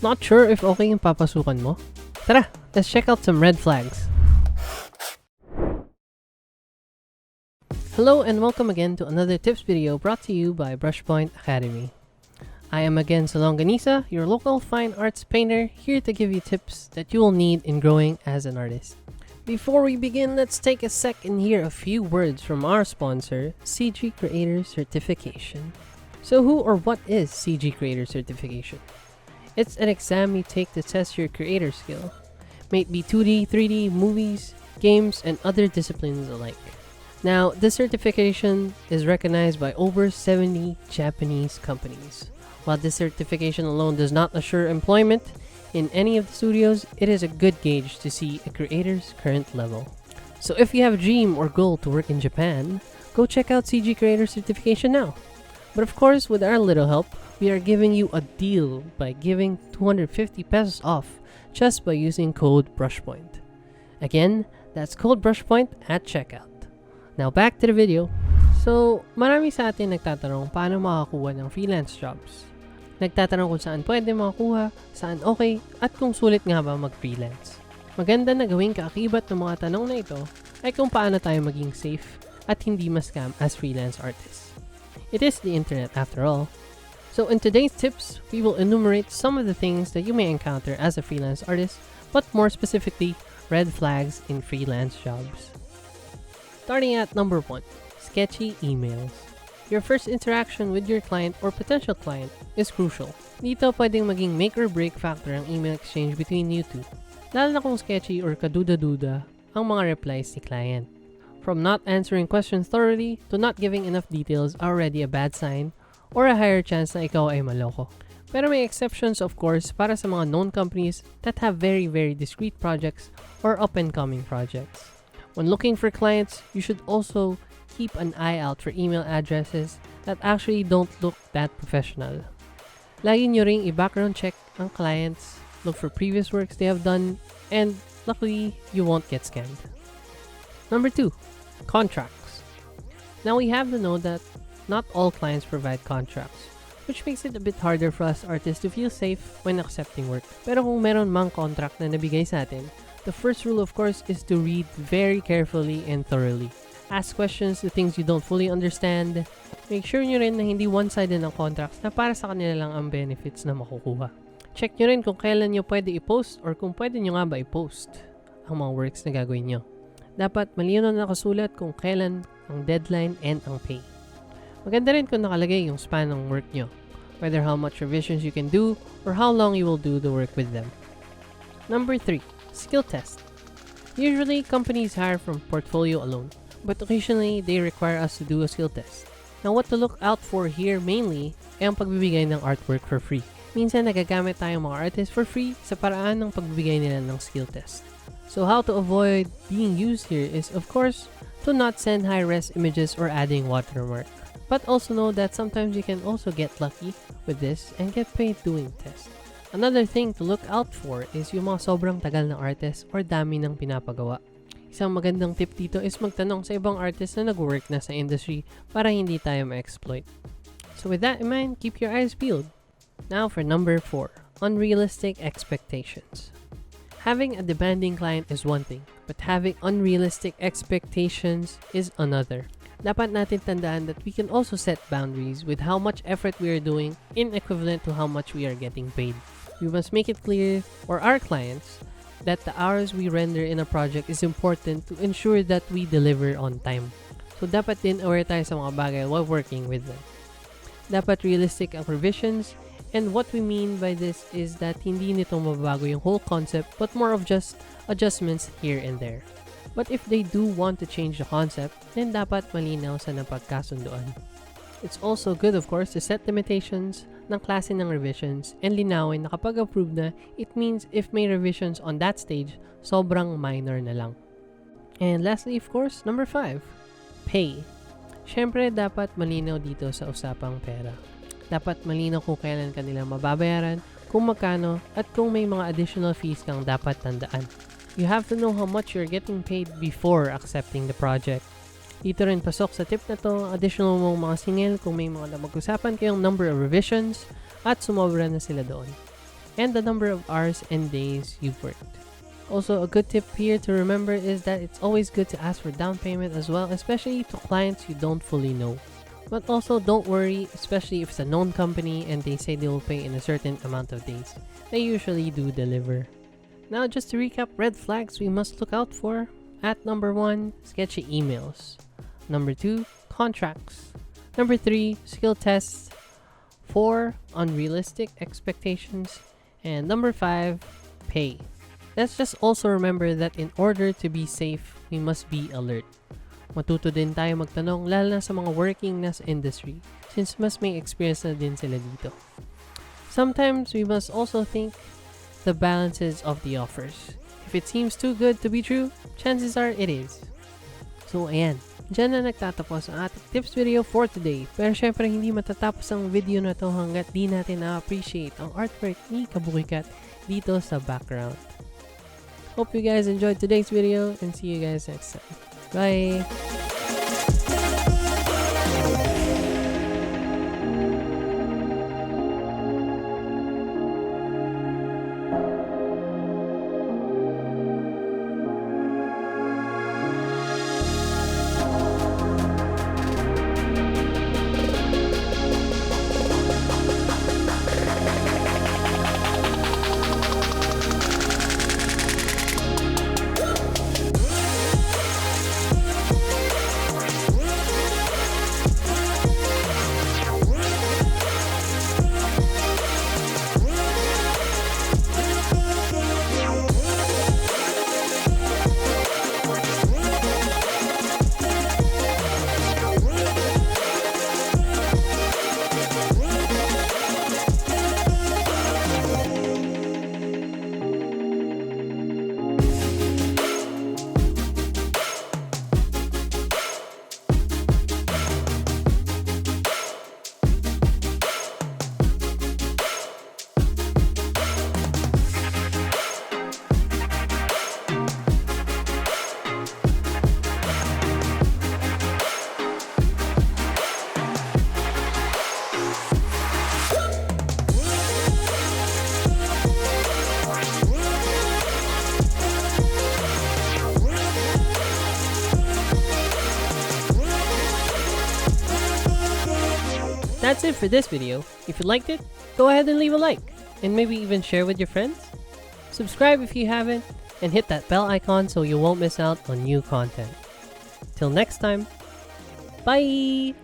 Not sure if okay yung papasukan mo? Tara, let's check out some red flags. Hello and welcome again to another tips video brought to you by Brushpoint Academy. I am again Salongganisa, your local fine arts painter, here to give you tips that you will need in growing as an artist. Before we begin, let's take a sec and hear a few words from our sponsor, CG Creator Certification. So who or what is CG Creator Certification? It's an exam you take to test your creator skill. May it be 2D, 3D, movies, games, and other disciplines alike. Now, this certification is recognized by over 70 Japanese companies. While this certification alone does not assure employment in any of the studios, it is a good gauge to see a creator's current level. So if you have a dream or goal to work in Japan, go check out CG Creator Certification now. But of course, with our little help, we are giving you a deal by giving 250 pesos off just by using code BRUSHPOINT. Again, that's code BRUSHPOINT at checkout. Now back to the video. So, marami sa atin nagtatanong paano makakuha ng freelance jobs. Nagtatanong kung saan pwede makakuha, saan okay, at kung sulit nga ba mag-freelance. Maganda na gawing kaakibat ng mga tanong na ito ay kung paano tayo maging safe at hindi ma-scam as freelance artists. It is the internet after all. So in today's tips, we will enumerate some of the things that you may encounter as a freelance artist, but more specifically, red flags in freelance jobs. Starting at number 1, sketchy emails. Your first interaction with your client or potential client is crucial. Dito pwedeng maging make or break factor ang email exchange between you two, lalo na kung sketchy or kaduda-duda ang mga replies ni client. From not answering questions thoroughly to not giving enough details are already a bad sign or a higher chance na ikaw ay maloko. Pero may exceptions of course para sa mga known companies that have very discreet projects or up-and-coming projects. When looking for clients, you should also keep an eye out for email addresses that actually don't look that professional. Lagi nyo ring i-background check ang clients, look for previous works they have done, and luckily, you won't get scammed. Number 2, contracts. Now we have to know that not all clients provide contracts, which makes it a bit harder for us artists to feel safe when accepting work. Pero kung meron mang contract na nabigay sa atin, the first rule of course is to read very carefully and thoroughly. Ask questions to things you don't fully understand. Make sure nyo rin na hindi one-sided ang contracts na para sa kanila lang ang benefits na makukuha. Check nyo rin kung kailan nyo pwede i-post or kung pwede nyo nga ba i-post ang mga works na gagawin nyo. Dapat malinaw na nakasulat kung kailan ang deadline and ang pay. Maganda rin kung nakalagay yung span ng work nyo, whether how much revisions you can do or how long you will do the work with them. Number 3, skill test. Usually, companies hire from portfolio alone, but occasionally, they require us to do a skill test. Now, what to look out for here mainly ay ang pagbibigay ng artwork for free. Minsan, nagagamit tayong mga artists for free sa paraan ng pagbibigay nila ng skill test. So, how to avoid being used here is, of course, to not send high-res images or adding watermark. But also know that sometimes you can also get lucky with this and get paid doing tests. Another thing to look out for is yung mga sobrang tagal ng artist or dami ng pinapagawa. Isang magandang tip dito is magtanong sa ibang artist na nag-work na sa industry para hindi tayo ma-exploit. So with that in mind, keep your eyes peeled. Now for number 4, unrealistic expectations. Having a demanding client is one thing, but having unrealistic expectations is another. Dapat natin tandaan that we can also set boundaries with how much effort we are doing in equivalent to how much we are getting paid. We must make it clear for our clients that the hours we render in a project is important to ensure that we deliver on time. So dapat din aware tayo sa mga bagay while working with them. Dapat realistic ang revisions, and what we mean by this is that hindi nito mababago yung whole concept but more of just adjustments here and there. But if they do want to change the concept, then dapat malinaw sa napagkasunduan. It's also good of course to set limitations ng klase ng revisions and linawin na kapag approved na, it means if may revisions on that stage, sobrang minor na lang. And lastly of course, number 5, pay. Syempre dapat malinaw dito sa usapang pera. Dapat malinaw kung kailan kanila mababayaran, kung magkano, at kung may mga additional fees kang dapat tandaan. You have to know how much you're getting paid before accepting the project. Dito rin pasok sa tip na to, additional mong mga singil kung may mga napag-usapan kayong number of revisions at sumobra na sila doon. and the number of hours and days you've worked. Also, a good tip here to remember is that it's always good to ask for down payment as well, especially to clients you don't fully know. But also, don't worry, especially if it's a known company and they say they will pay in a certain amount of days. They usually do deliver. Now, just to recap red flags we must look out for. At number 1, sketchy emails. Number 2, contracts. Number 3, skill tests. 4, unrealistic expectations. And number 5, pay. Let's just also remember that in order to be safe, we must be alert. Matuto din tayo magtanong lalo na sa mga working na sa industry since mas may experience na din sila dito. Sometimes we must also think the balances of the offers. If it seems too good to be true, chances are it is. So ayan, dyan na nagtatapos ang ating tips video for today. Pero syempre hindi matatapos ang video na to hanggat di natin na-appreciate ang artwork ni Kabukicat dito sa background. Hope you guys enjoyed today's video and see you guys next time. Bye! That's it for this video. If you liked it, go ahead and leave a like, and maybe even share with your friends. Subscribe if you haven't, and hit that bell icon so you won't miss out on new content. Till next time, bye!